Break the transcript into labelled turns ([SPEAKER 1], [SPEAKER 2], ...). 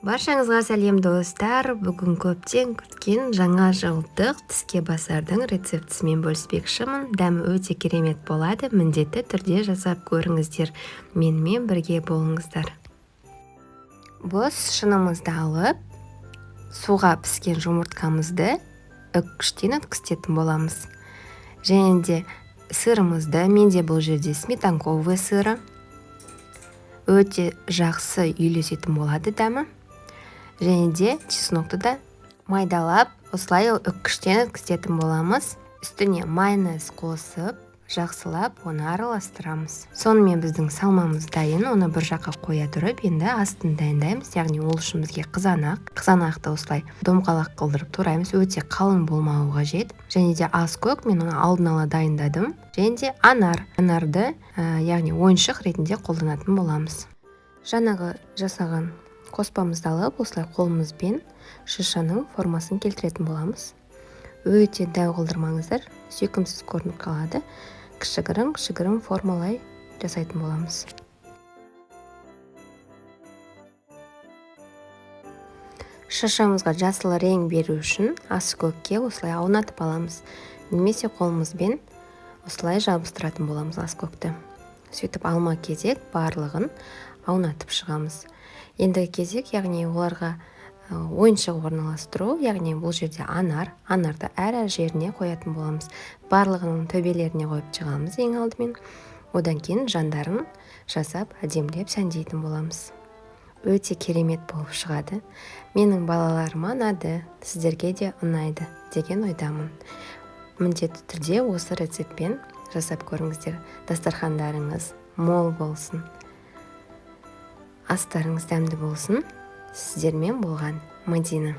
[SPEAKER 1] Баршаңызға сәлем достар. Бүгін көптен күткен жаңа жылдық тіске басардың рецептісімен бөліспекшімін. Дәмі өте керемет болады. Міндетті түрде жасап көріңіздер. Менімен бірге болыңыздар. Біз шынымызды алып, суға піскен жұмыртқамызды үккіштен өткізетін боламыз. Және де сырымызды, менде бұл жерде сметанковый сыры, өте жақсы үйлесетін болады дәмі. Және де чеснокты да майдалап, осылай үккіштен өткізетін боламыз. Үстіне майонез қосып, жақсылап оны араластырамыз. Сонымен біздің салмамыз дайын, оны бір жаққа қоя тұрып, енді астын дайындаймыз. Яғни ол үшін бізге қызанақты осылай домғалақ қылдырып тураймыз. Өте қалың болмауы қажет. Және де ас көк, мен оны алдын ала дайындадым. Және де анарды, яғни ойыншық ретінде қолданатын боламыз. Жаңағы жасаған қоспамызды алып, осылай қолымызбен шишаның формасын келтіретін боламыз. Өте дәу қылдырмаңыздар, сүйкімсіз көрініп қалады. Кішігірім формалай жасайтын боламыз. Шишамызға жасыл рең беру үшін ас көкке осылай аунатып аламыз. Немесе қолымызбен осылай жабыстыратын боламыз ас көкті. Сөйтіп алма кезек барлығын аунатып шығамыз. Ендігі кезек, яғни оларға ойыншық орналастыру, яғни бұл жерде анарды әр жеріне қоятын боламыз. Барлығының төбелеріне қойып шығамыз ең алдымен. Одан кейін жандарын жасап, әдемілеп сәндейтін боламыз. Өте керемет болып шығады. Менің балаларыма ұнады, сіздерге де ұнайды деген ойдамын. Міндетті түрде осы рецептпен жасап көріңіздер. Дастархандарыңыз мол болсын. Астарыңыз дәмді болсын. Сіздермен болған Мадина.